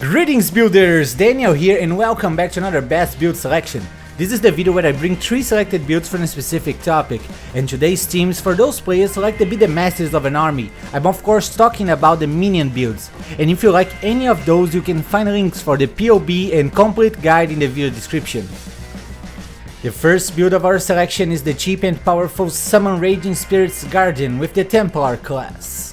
Greetings builders, Daniel here and welcome back to another best build selection. This is the video where I bring 3 selected builds for a specific topic, and today's team is for those players who like to be the masters of an army. I'm of course talking about the minion builds, and if you like any of those you can find links for the PoE and complete guide in the video description. The first build of our selection is the cheap and powerful Summon Raging Spirit's Guardian with the Templar class.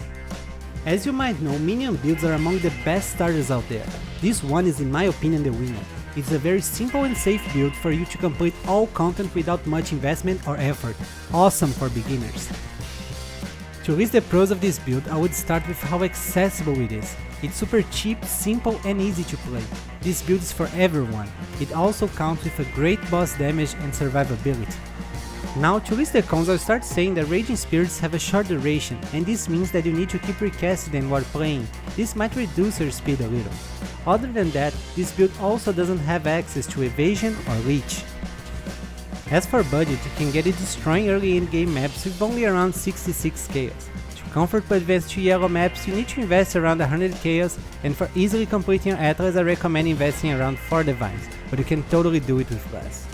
As you might know, minion builds are among the best starters out there. This one is in my opinion the winner. It's a very simple and safe build for you to complete all content without much investment or effort. Awesome for beginners. To list the pros of this build, I would start with how accessible it is. It's super cheap, simple and easy to play. This build is for everyone. It also counts with a great boss damage and survivability. Now to list the cons, I'll start saying that Raging Spirits have a short duration, and this means that you need to keep recasting them while playing. This might reduce your speed a little. Other than that, this build also doesn't have access to evasion or reach. As for budget, you can get it destroying early in-game maps with only around 66 chaos. To comfortably advance to yellow maps, you need to invest around 100 chaos, and for easily completing your Atlas I recommend investing around 4 divines, but you can totally do it with less.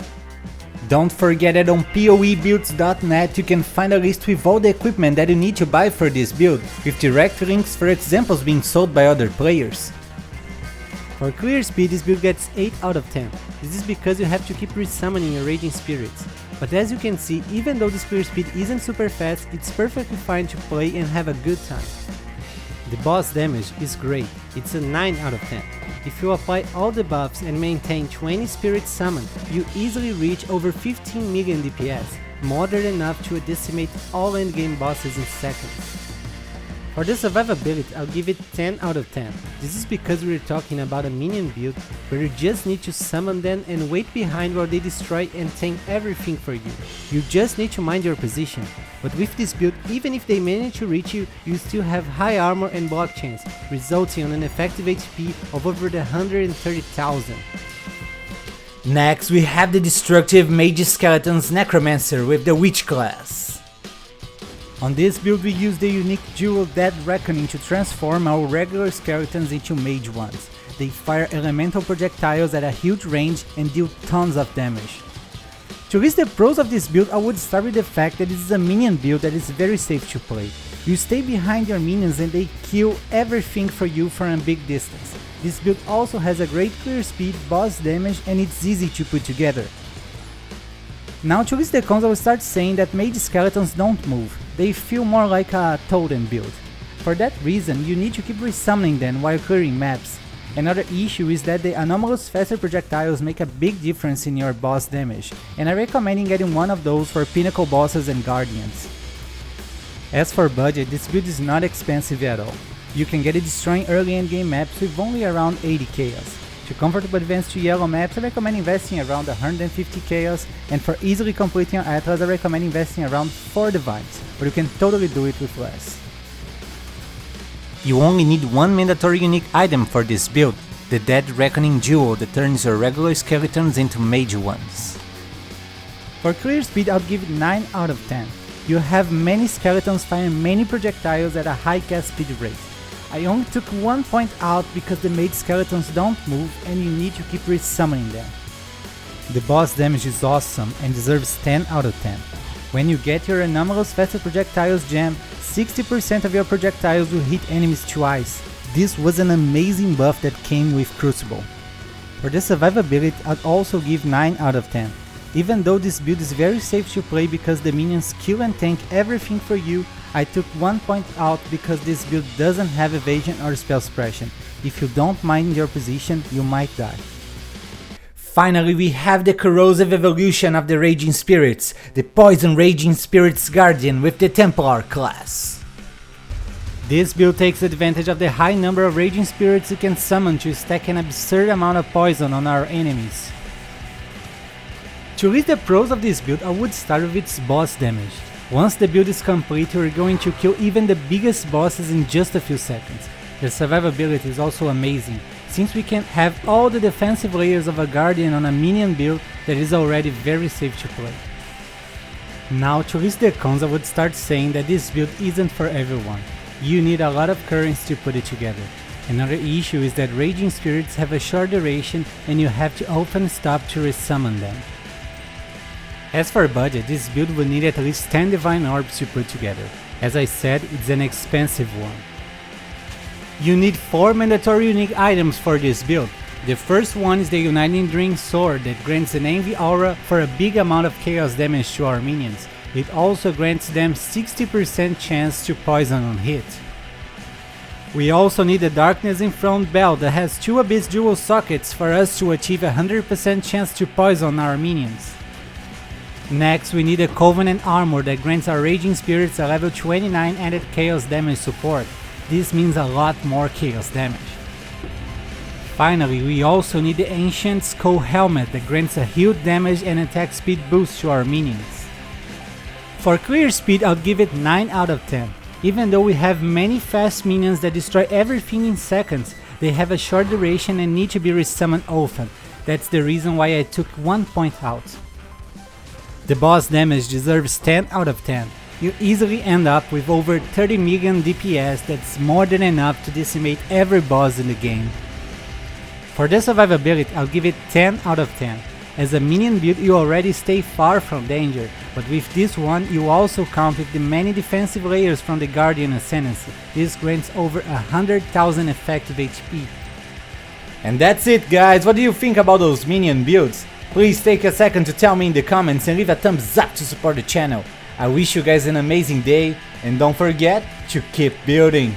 Don't forget that on PoEbuilds.net you can find a list with all the equipment that you need to buy for this build, with direct links for examples being sold by other players. For clear speed, this build gets 8 out of 10. This is because you have to keep resummoning your Raging Spirits. But as you can see, even though this clear speed isn't super fast, it's perfectly fine to play and have a good time. The boss damage is great, it's a 9 out of 10. If you apply all the buffs and maintain 20 spirits summoned, you easily reach over 15 million DPS, more than enough to decimate all endgame bosses in seconds. For the survivability, I'll give it 10 out of 10. This is because we're talking about a minion build where you just need to summon them and wait behind while they destroy and tank everything for you. You just need to mind your position. But with this build, even if they manage to reach you, you still have high armor and block chance, resulting in an effective HP of over 130,000. Next we have the destructive Mage Skeleton's Necromancer with the Witch class. On this build we use the unique dual Dead Reckoning to transform our regular skeletons into mage ones. They fire elemental projectiles at a huge range and deal tons of damage. To list the pros of this build, I would start with the fact that this is a minion build that is very safe to play. You stay behind your minions and they kill everything for you from a big distance. This build also has a great clear speed, boss damage and it's easy to put together. Now to list the cons, I will start saying that mage skeletons don't move. They feel more like a totem build. For that reason, you need to keep resummoning them while clearing maps. Another issue is that the anomalous faster projectiles make a big difference in your boss damage, and I recommend getting one of those for pinnacle bosses and guardians. As for budget, this build is not expensive at all. You can get it destroying early endgame maps with only around 80 chaos. To comfortably advance to yellow maps, I recommend investing around 150 chaos, and for easily completing your Atlas, I recommend investing around 4 divines, but you can totally do it with less. You only need one mandatory unique item for this build, the Dead Reckoning Jewel that turns your regular skeletons into mage ones. For clear speed, I'll give it 9 out of 10. You have many skeletons firing many projectiles at a high cast speed rate. I only took 1 point out because the mage skeletons don't move and you need to keep resummoning them. The boss damage is awesome and deserves 10 out of 10. When you get your anomalous faster projectiles gem, 60% of your projectiles will hit enemies twice. This was an amazing buff that came with Crucible. For the survivability, I'd also give 9 out of 10. Even though this build is very safe to play because the minions kill and tank everything for you, I took 1 point out because this build doesn't have evasion or spell suppression. If you don't mind your position, you might die. Finally we have the corrosive evolution of the Raging Spirits, the Poison Raging Spirits Guardian with the Templar class. This build takes advantage of the high number of Raging Spirits you can summon to stack an absurd amount of poison on our enemies. To list the pros of this build, I would start with its boss damage. Once the build is complete, you are going to kill even the biggest bosses in just a few seconds. The survivability is also amazing, since we can have all the defensive layers of a Guardian on a minion build that is already very safe to play. Now to list the cons, I would start saying that this build isn't for everyone. You need a lot of currency to put it together. Another issue is that Raging Spirits have a short duration and you have to often stop to resummon them. As for budget, this build will need at least 10 Divine Orbs to put together. As I said, it's an expensive one. You need 4 mandatory unique items for this build. The first one is the Uniting Drink Sword that grants an Envy Aura for a big amount of chaos damage to our minions. It also grants them 60% chance to poison on hit. We also need the Darkness in Front belt that has 2 Abyss Jewel sockets for us to achieve a 100% chance to poison our minions. Next, we need a Covenant Armor that grants our Raging Spirits a level 29 added chaos damage support. This means a lot more chaos damage. Finally, we also need the Ancient Skull Helmet that grants a healed damage and attack speed boost to our minions. For clear speed, I'll give it 9 out of 10. Even though we have many fast minions that destroy everything in seconds, they have a short duration and need to be resummoned often. That's the reason why I took 1 point out. The boss damage deserves 10 out of 10. You easily end up with over 30 million DPS, that's more than enough to decimate every boss in the game. For the survivability, I'll give it 10 out of 10. As a minion build, you already stay far from danger, but with this one, you also count with the many defensive layers from the Guardian Ascendancy. This grants over 100,000 effective HP. And that's it, guys. What do you think about those minion builds? Please take a second to tell me in the comments and leave a thumbs up to support the channel. I wish you guys an amazing day and don't forget to keep building.